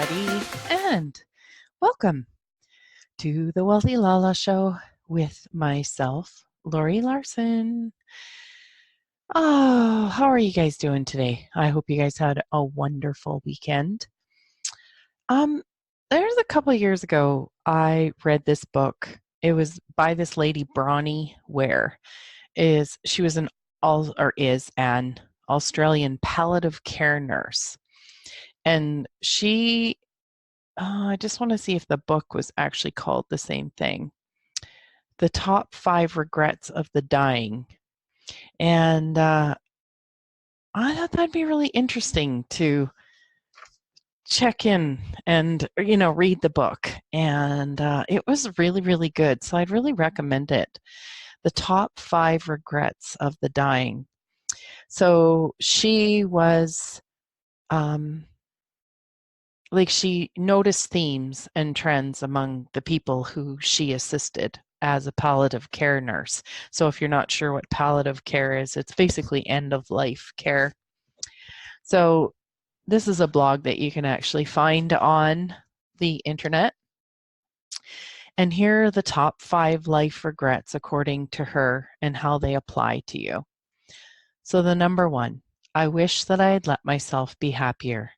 everybody, and welcome to the Wealthy Lala Show with myself, Laurie Laursen. Oh, how are you guys doing today? I hope you guys had a wonderful weekend. Um, there's a couple of years ago, I read this book. It was by this lady, Bronnie Ware. She was is an Australian palliative care nurse, and I just want to see if the book was actually called the same thing. The Top 5 Regrets of the Dying. And I thought that'd be really interesting to check in and, read the book. And it was really, really good. So I'd really recommend it. The Top 5 Regrets of the Dying. So she was, she noticed themes and trends among the people who she assisted as a palliative care nurse. So if you're not sure what palliative care is, it's basically end of life care. So this is a blog that you can actually find on the internet. And here are the top 5 life regrets according to her and how they apply to you. So the number 1, I wish that I had let myself be happier.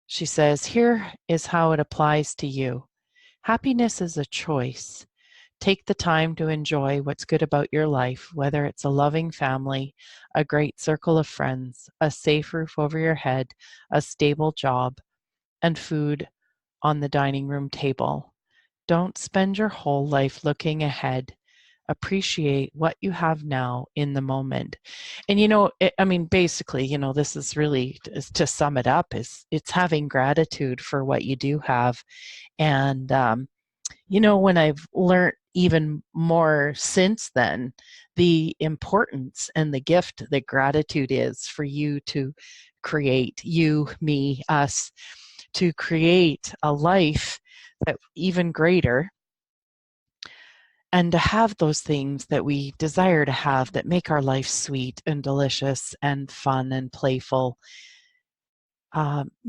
She says, here is how it applies to you. Happiness is a choice. Take the time to enjoy what's good about your life, whether it's a loving family, a great circle of friends, a safe roof over your head, a stable job, and food on the dining room table. Don't spend your whole life looking ahead. Appreciate what you have now in the moment. And basically, this is really, to sum it up, is it's having gratitude for what you do have. And when I've learned even more since then, the importance and the gift that gratitude is for you to create, you, me, us, to create a life that even greater, and to have those things that we desire to have that make our life sweet and delicious and fun and playful.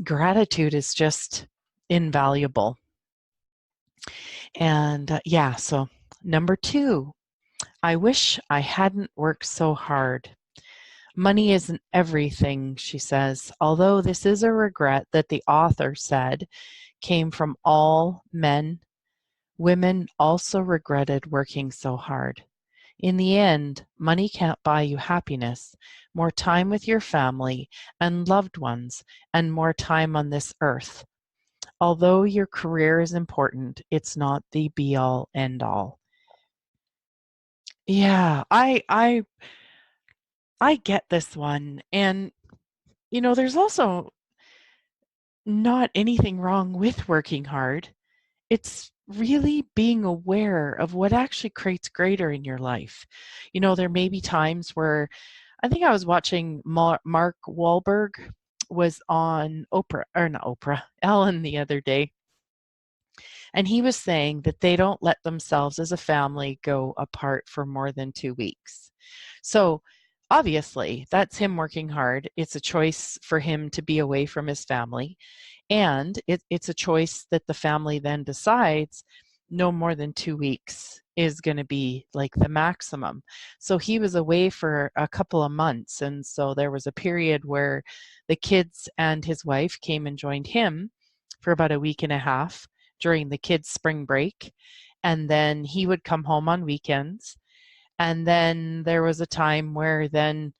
Gratitude is just invaluable. And so number 2, I wish I hadn't worked so hard. Money isn't everything, she says, although this is a regret that the author said came from all men. Women also regretted working so hard. In the end, money can't buy you happiness, more time with your family and loved ones, and more time on this earth. Although your career is important, it's not the be-all, end-all. Yeah, I get this one. And, there's also not anything wrong with working hard. It's really being aware of what actually creates greater in your life. There may be times where I think I was watching Mark Wahlberg was on Ellen the other day. And he was saying that they don't let themselves as a family go apart for more than 2 weeks. So obviously, that's him working hard. It's a choice for him to be away from his family. And it's a choice that the family then decides no more than 2 weeks is going to be like the maximum. So he was away for a couple of months. And so there was a period where the kids and his wife came and joined him for about a week and a half during the kids' spring break. And then he would come home on weekends. And then there was a time where then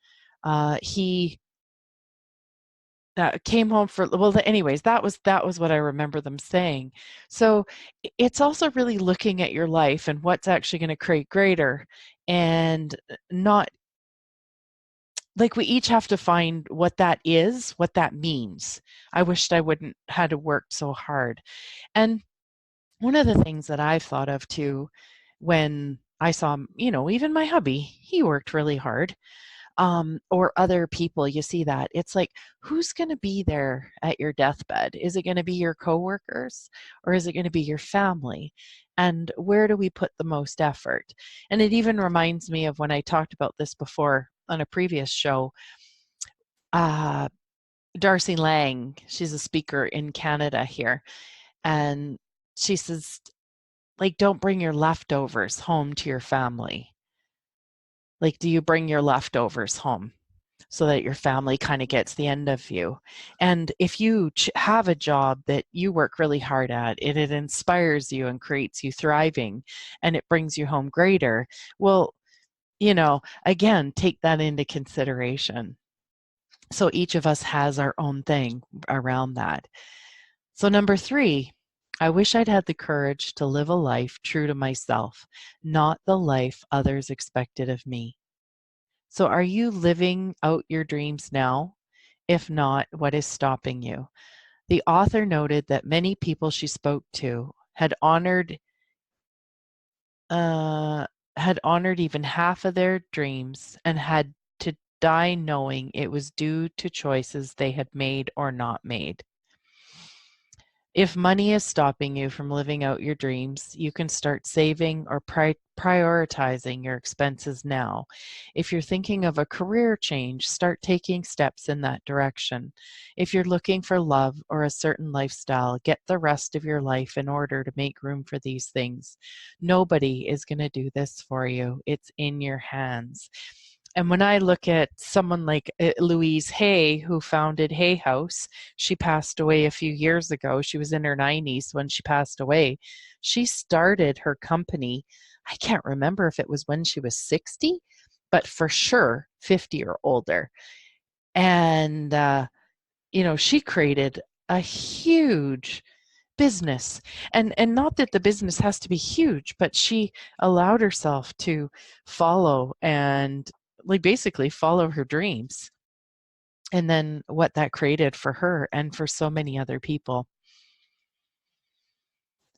he came home for, anyways, that was what I remember them saying. So it's also really looking at your life and what's actually going to create greater, and not like we each have to find what that is, what that means. I wished I wouldn't had to work so hard. And one of the things that I've thought of too, when I saw, even my hubby, he worked really hard. Or other people, you see that. It's like, who's going to be there at your deathbed? Is it going to be your coworkers, or is it going to be your family? And where do we put the most effort? And it even reminds me of when I talked about this before on a previous show. Darcy Lang, she's a speaker in Canada here, and she says, like, don't bring your leftovers home to your family. Like, do you bring your leftovers home so that your family kind of gets the end of you? And if you have a job that you work really hard at, it inspires you and creates you thriving, and it brings you home greater, well, again, take that into consideration. So each of us has our own thing around that. So number 3, I wish I'd had the courage to live a life true to myself, not the life others expected of me. So are you living out your dreams now? If not, what is stopping you? The author noted that many people she spoke to uh, had honored even half of their dreams and had to die knowing it was due to choices they had made or not made. If money is stopping you from living out your dreams, you can start saving or prioritizing your expenses now. If you're thinking of a career change, start taking steps in that direction. If you're looking for love or a certain lifestyle, get the rest of your life in order to make room for these things. Nobody is going to do this for you. It's in your hands. And when I look at someone like Louise Hay, who founded Hay House, she passed away a few years ago. She was in her 90s when she passed away. She started her company, I can't remember if it was when she was 60, but for sure 50 or older. And, she created a huge business, and not that the business has to be huge, but she allowed herself to follow and like basically follow her dreams, and then what that created for her and for so many other people.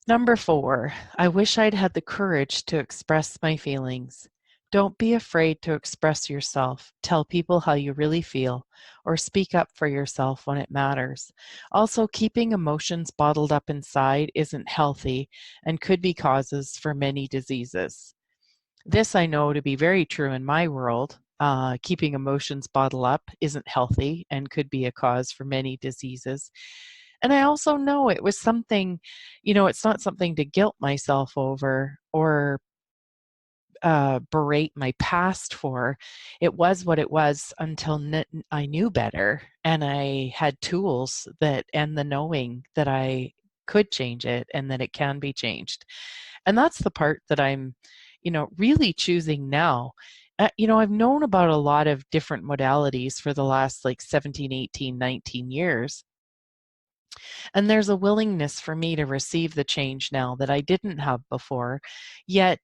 Number 4, I wish I'd had the courage to express my feelings. Don't be afraid to express yourself, tell people how you really feel, or speak up for yourself when it matters. Also, keeping emotions bottled up inside isn't healthy and could be causes for many diseases. This I know to be very true in my world. Keeping emotions bottled up isn't healthy and could be a cause for many diseases. And I also know it was something, it's not something to guilt myself over or berate my past for. It was what it was until I knew better, and I had tools and the knowing that I could change it and that it can be changed. And that's the part that I'm, really choosing now. I've known about a lot of different modalities for the last like 17, 18, 19 years. And there's a willingness for me to receive the change now that I didn't have before. Yet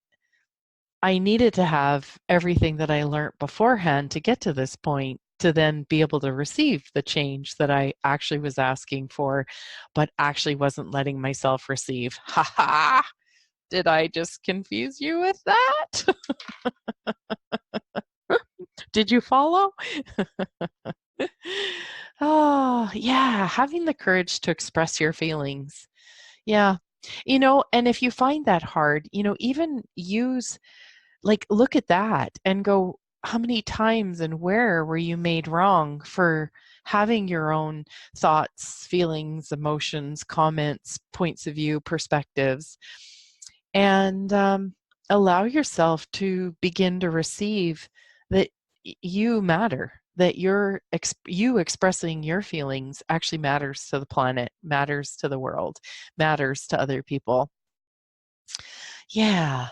I needed to have everything that I learned beforehand to get to this point to then be able to receive the change that I actually was asking for, but actually wasn't letting myself receive. Ha ha! Did I just confuse you with that? Did you follow? Oh, yeah, having the courage to express your feelings. Yeah. And if you find that hard, even look at that and go, how many times and where were you made wrong for having your own thoughts, feelings, emotions, comments, points of view, perspectives, and allow yourself to begin to receive that you matter, that you expressing your feelings actually matters to the planet, matters to the world, matters to other people. Yeah.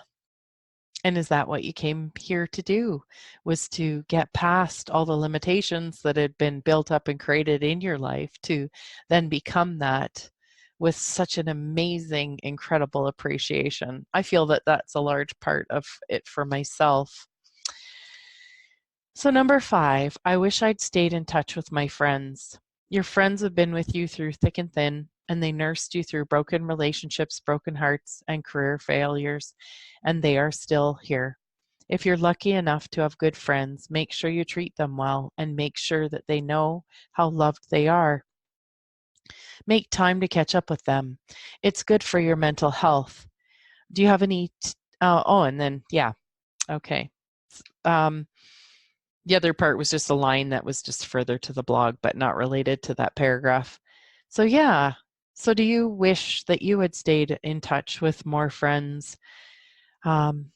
And is that what you came here to do? Was to get past all the limitations that had been built up and created in your life to then become that with such an amazing, incredible appreciation. I feel that that's a large part of it for myself. So number 5, I wish I'd stayed in touch with my friends. Your friends have been with you through thick and thin, and they nursed you through broken relationships, broken hearts, and career failures, and they are still here. If you're lucky enough to have good friends, make sure you treat them well and make sure that they know how loved they are. Make time to catch up with them. It's good for your mental health. Do you have any? And then, yeah, okay. Um, The other part was just a line that was just further to the blog, but not related to that paragraph. So yeah. So do you wish that you had stayed in touch with more friends? Um,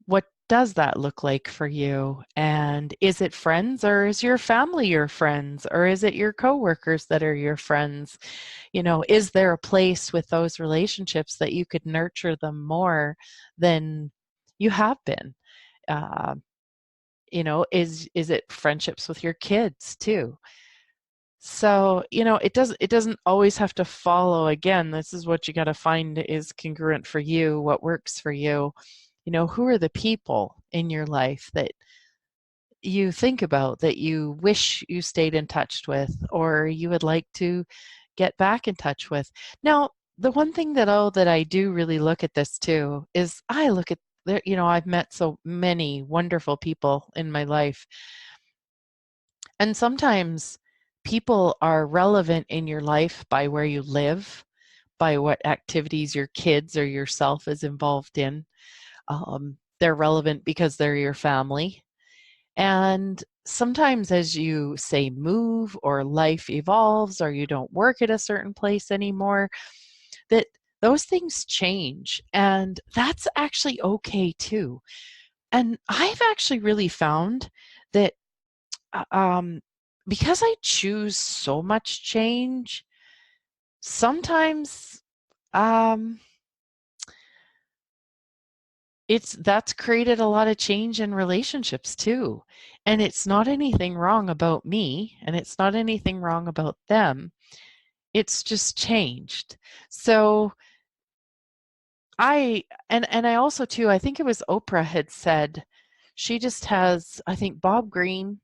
what does that look like for you? And is it friends, or is your family your friends, or is it your coworkers that are your friends? Is there a place with those relationships that you could nurture them more than you have been? Uh, is it friendships with your kids too? So, it doesn't always have to follow. Again, this is what you got to find is congruent for you, what works for you. Who are the people in your life that you think about, that you wish you stayed in touch with, or you would like to get back in touch with? Now, the one thing that I do really look at this too is I look at I've met so many wonderful people in my life, and sometimes people are relevant in your life by where you live, by what activities your kids or yourself is involved in. They're relevant because they're your family. And sometimes as you say move, or life evolves, or you don't work at a certain place anymore, that those things change. And that's actually okay too. And I've actually really found that uh, um, because I choose so much change, sometimes um, that's created a lot of change in relationships too. And it's not anything wrong about me, and it's not anything wrong about them. It's just changed. So I also too, I think it was Oprah had said she just has, I think Bob Greene,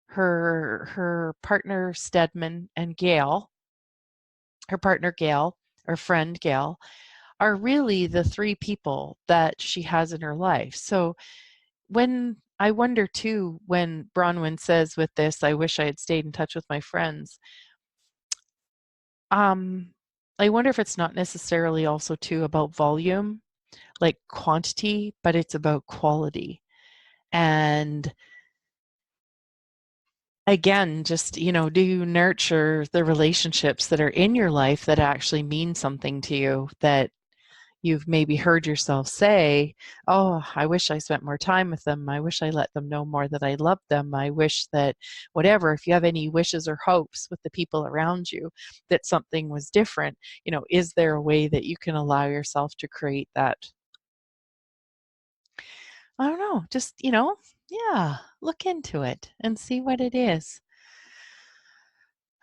her partner Stedman, and Gail, her partner Gail, or friend Gail, are really the three people that she has in her life. So when I wonder too, when Bronwyn says with this, I wish I had stayed in touch with my friends, um, I wonder if it's not necessarily also too about volume, like quantity, but it's about quality. And again, just, do you nurture the relationships that are in your life that actually mean something to you, that you've maybe heard yourself say, oh, I wish I spent more time with them. I wish I let them know more that I love them. I wish that whatever, if you have any wishes or hopes with the people around you, that something was different, is there a way that you can allow yourself to create that? I don't know, just, yeah, look into it and see what it is.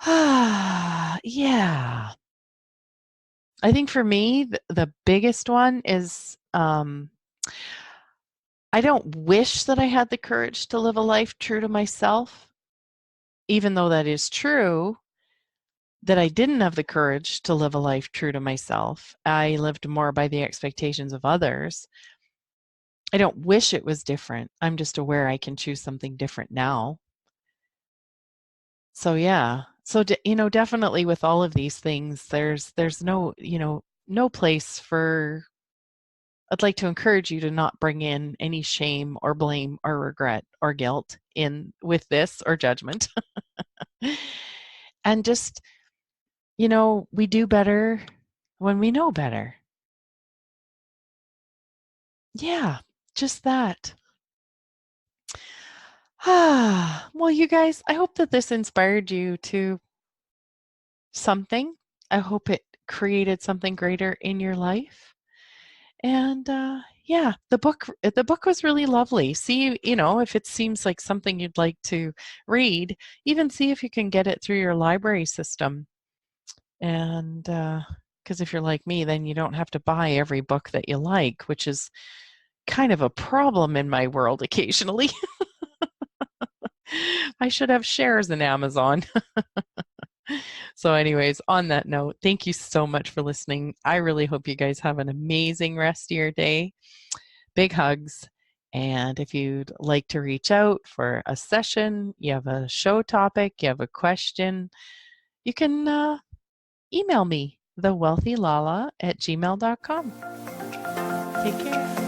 Yeah. I think for me, the biggest one is I don't wish that I had the courage to live a life true to myself, even though that is true, that I didn't have the courage to live a life true to myself. I lived more by the expectations of others. I don't wish it was different. I'm just aware I can choose something different now. So yeah. So definitely with all of these things, there's no, no place for. I'd like to encourage you to not bring in any shame or blame or regret or guilt in with this, or judgment. And just, we do better when we know better. Yeah, just that. Well, you guys, I hope that this inspired you to something. I hope it created something greater in your life. And yeah, the book was really lovely. See, if it seems like something you'd like to read, even see if you can get it through your library system. And because if you're like me, then you don't have to buy every book that you like, which is kind of a problem in my world occasionally. I should have shares in Amazon. So, anyways, on that note, thank you so much for listening. I really hope you guys have an amazing rest of your day. Big hugs. And if you'd like to reach out for a session, you have a show topic, you have a question, you can email me, thewealthylala@gmail.com. Take care.